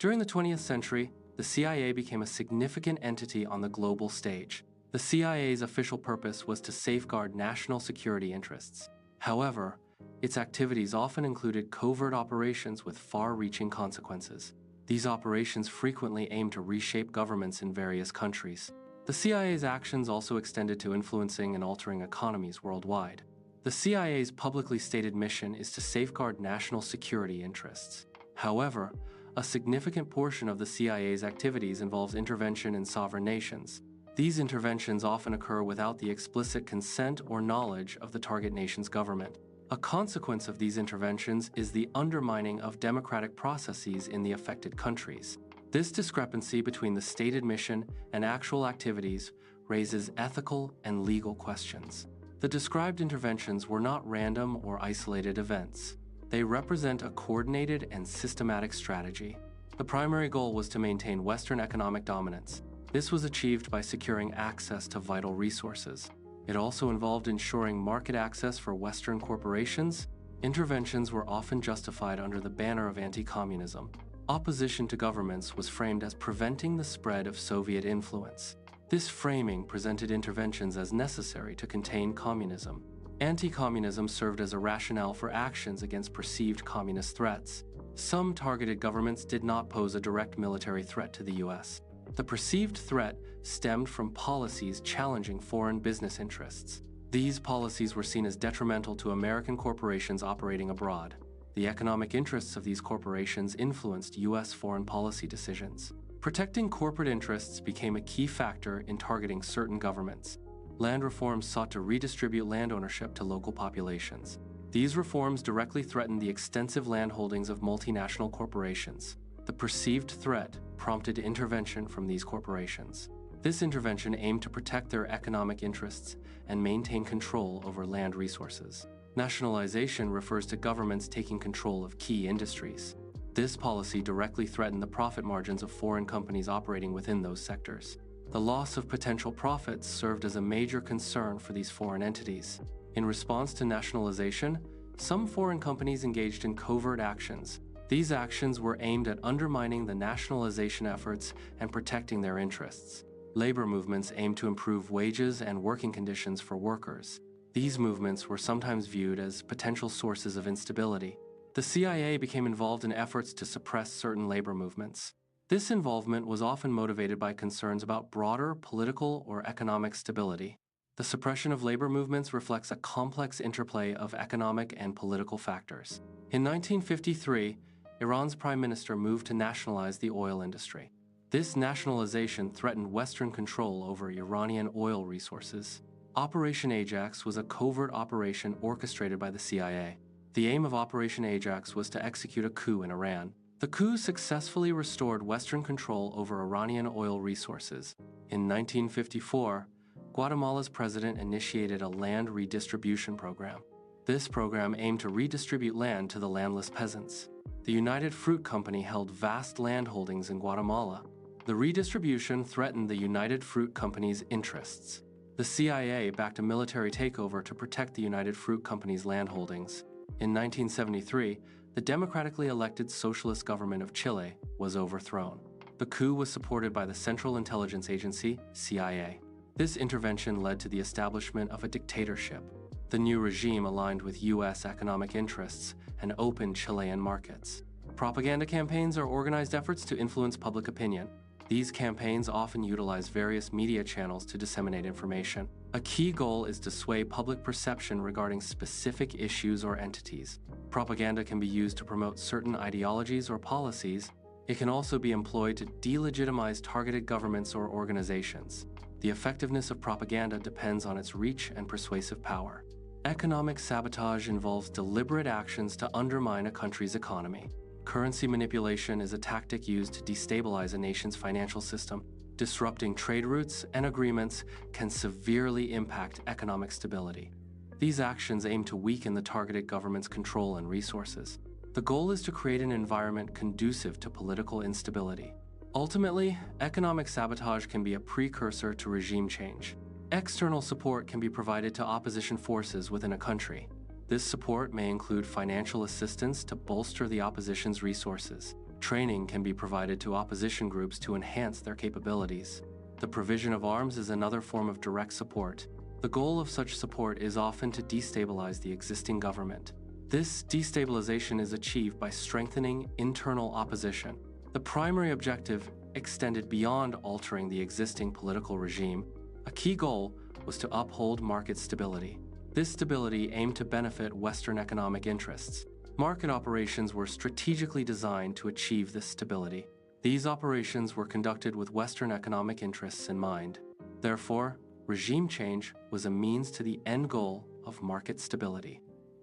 During the 20th century, the CIA became a significant entity on the global stage. The CIA's official purpose was to safeguard national security interests. However, its activities often included covert operations with far-reaching consequences. These operations frequently aimed to reshape governments in various countries. The CIA's actions also extended to influencing and altering economies worldwide. The CIA's publicly stated mission is to safeguard national security interests. However, a significant portion of the CIA's activities involves intervention in sovereign nations. These interventions often occur without the explicit consent or knowledge of the target nation's government. A consequence of these interventions is the undermining of democratic processes in the affected countries. This discrepancy between the stated mission and actual activities raises ethical and legal questions. The described interventions were not random or isolated events. They represent a coordinated and systematic strategy. The primary goal was to maintain Western economic dominance. This was achieved by securing access to vital resources. It also involved ensuring market access for Western corporations. Interventions were often justified under the banner of anti-communism. Opposition to governments was framed as preventing the spread of Soviet influence. This framing presented interventions as necessary to contain communism. Anti-communism served as a rationale for actions against perceived communist threats. Some targeted governments did not pose a direct military threat to the U.S. The perceived threat stemmed from policies challenging foreign business interests. These policies were seen as detrimental to American corporations operating abroad. The economic interests of these corporations influenced U.S. foreign policy decisions. Protecting corporate interests became a key factor in targeting certain governments. Land reforms sought to redistribute land ownership to local populations. These reforms directly threatened the extensive land holdings of multinational corporations. The perceived threat prompted intervention from these corporations. This intervention aimed to protect their economic interests and maintain control over land resources. Nationalization refers to governments taking control of key industries. This policy directly threatened the profit margins of foreign companies operating within those sectors. The loss of potential profits served as a major concern for these foreign entities. In response to nationalization, some foreign companies engaged in covert actions. These actions were aimed at undermining the nationalization efforts and protecting their interests. Labor movements aimed to improve wages and working conditions for workers. These movements were sometimes viewed as potential sources of instability. The CIA became involved in efforts to suppress certain labor movements. This involvement was often motivated by concerns about broader political or economic stability. The suppression of labor movements reflects a complex interplay of economic and political factors. In 1953, Iran's prime minister moved to nationalize the oil industry. This nationalization threatened Western control over Iranian oil resources. Operation Ajax was a covert operation orchestrated by the CIA. The aim of Operation Ajax was to execute a coup in Iran. The coup successfully restored Western control over Iranian oil resources. In 1954, Guatemala's president initiated a land redistribution program. This program aimed to redistribute land to the landless peasants. The United Fruit Company held vast land holdings in Guatemala. The redistribution threatened the United Fruit Company's interests. The CIA backed a military takeover to protect the United Fruit Company's land holdings. In 1973, the democratically elected socialist government of Chile was overthrown. The coup was supported by the Central Intelligence Agency, CIA. This intervention led to the establishment of a dictatorship. The new regime aligned with U.S. economic interests and opened Chilean markets. Propaganda campaigns are organized efforts to influence public opinion. These campaigns often utilize various media channels to disseminate information. A key goal is to sway public perception regarding specific issues or entities. Propaganda can be used to promote certain ideologies or policies. It can also be employed to delegitimize targeted governments or organizations. The effectiveness of propaganda depends on its reach and persuasive power. Economic sabotage involves deliberate actions to undermine a country's economy. Currency manipulation is a tactic used to destabilize a nation's financial system. Disrupting trade routes and agreements can severely impact economic stability. These actions aim to weaken the targeted government's control and resources. The goal is to create an environment conducive to political instability. Ultimately, economic sabotage can be a precursor to regime change. External support can be provided to opposition forces within a country. This support may include financial assistance to bolster the opposition's resources. Training can be provided to opposition groups to enhance their capabilities. The provision of arms is another form of direct support. The goal of such support is often to destabilize the existing government. This destabilization is achieved by strengthening internal opposition. The primary objective extended beyond altering the existing political regime. A key goal was to uphold market stability. This stability aimed to benefit Western economic interests. Market operations were strategically designed to achieve this stability. These operations were conducted with Western economic interests in mind. Therefore, regime change was a means to the end goal of market stability.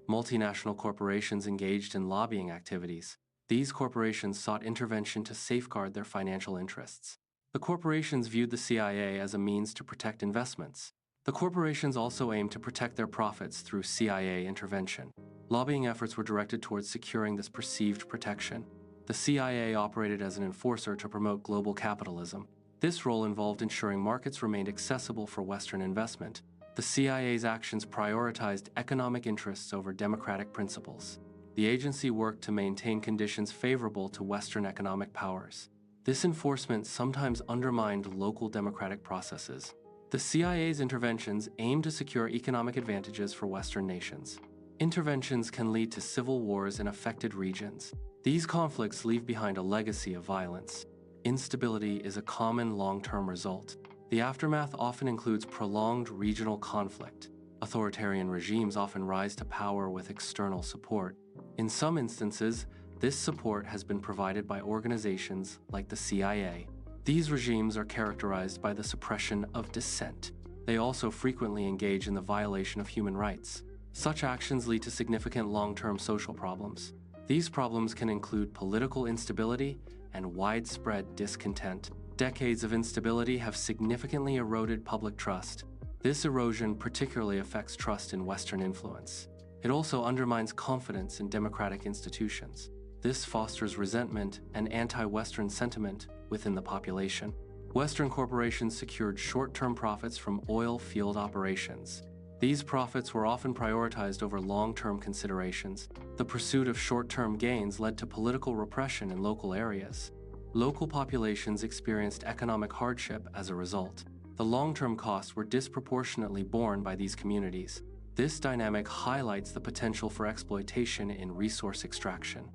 Multinational corporations engaged in lobbying activities. These corporations sought intervention to safeguard their financial interests. The corporations viewed the CIA as a means to protect investments. The corporations also aimed to protect their profits through CIA intervention. Lobbying efforts were directed towards securing this perceived protection. The CIA operated as an enforcer to promote global capitalism. This role involved ensuring markets remained accessible for Western investment. The CIA's actions prioritized economic interests over democratic principles. The agency worked to maintain conditions favorable to Western economic powers. This enforcement sometimes undermined local democratic processes. The CIA's interventions aimed to secure economic advantages for Western nations. Interventions can lead to civil wars in affected regions. These conflicts leave behind a legacy of violence. Instability is a common long-term result. The aftermath often includes prolonged regional conflict. Authoritarian regimes often rise to power with external support. In some instances, this support has been provided by organizations like the CIA. These regimes are characterized by the suppression of dissent. They also frequently engage in the violation of human rights. Such actions lead to significant long-term social problems. These problems can include political instability and widespread discontent. Decades of instability have significantly eroded public trust. This erosion particularly affects trust in Western influence. It also undermines confidence in democratic institutions. This fosters resentment and anti-Western sentiment within the population. Western corporations secured short-term profits from oil field operations. These profits were often prioritized over long-term considerations. The pursuit of short-term gains led to political repression in local areas. Local populations experienced economic hardship as a result. The long-term costs were disproportionately borne by these communities. This dynamic highlights the potential for exploitation in resource extraction.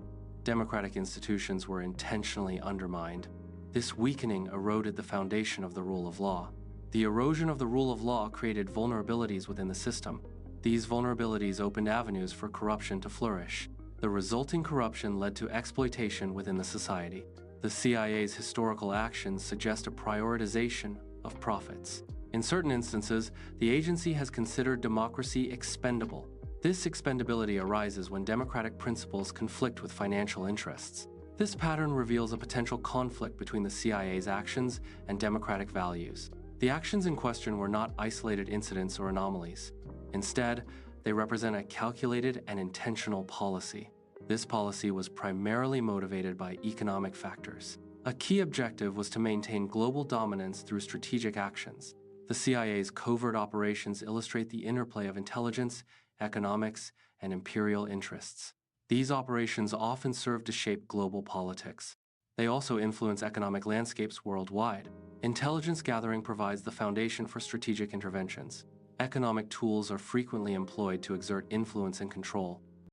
Democratic institutions were intentionally undermined. This weakening eroded the foundation of the rule of law. The erosion of the rule of law created vulnerabilities within the system. These vulnerabilities opened avenues for corruption to flourish. The resulting corruption led to exploitation within the society. The CIA's historical actions suggest a prioritization of profits. In certain instances, the agency has considered democracy expendable. This expendability arises when democratic principles conflict with financial interests. This pattern reveals a potential conflict between the CIA's actions and democratic values. The actions in question were not isolated incidents or anomalies. Instead, they represent a calculated and intentional policy. This policy was primarily motivated by economic factors. A key objective was to maintain global dominance through strategic actions. The CIA's covert operations illustrate the interplay of intelligence, economics, and imperial interests. These operations often serve to shape global politics. They also influence economic landscapes worldwide. Intelligence gathering provides the foundation for strategic interventions. Economic tools are frequently employed to exert influence and control.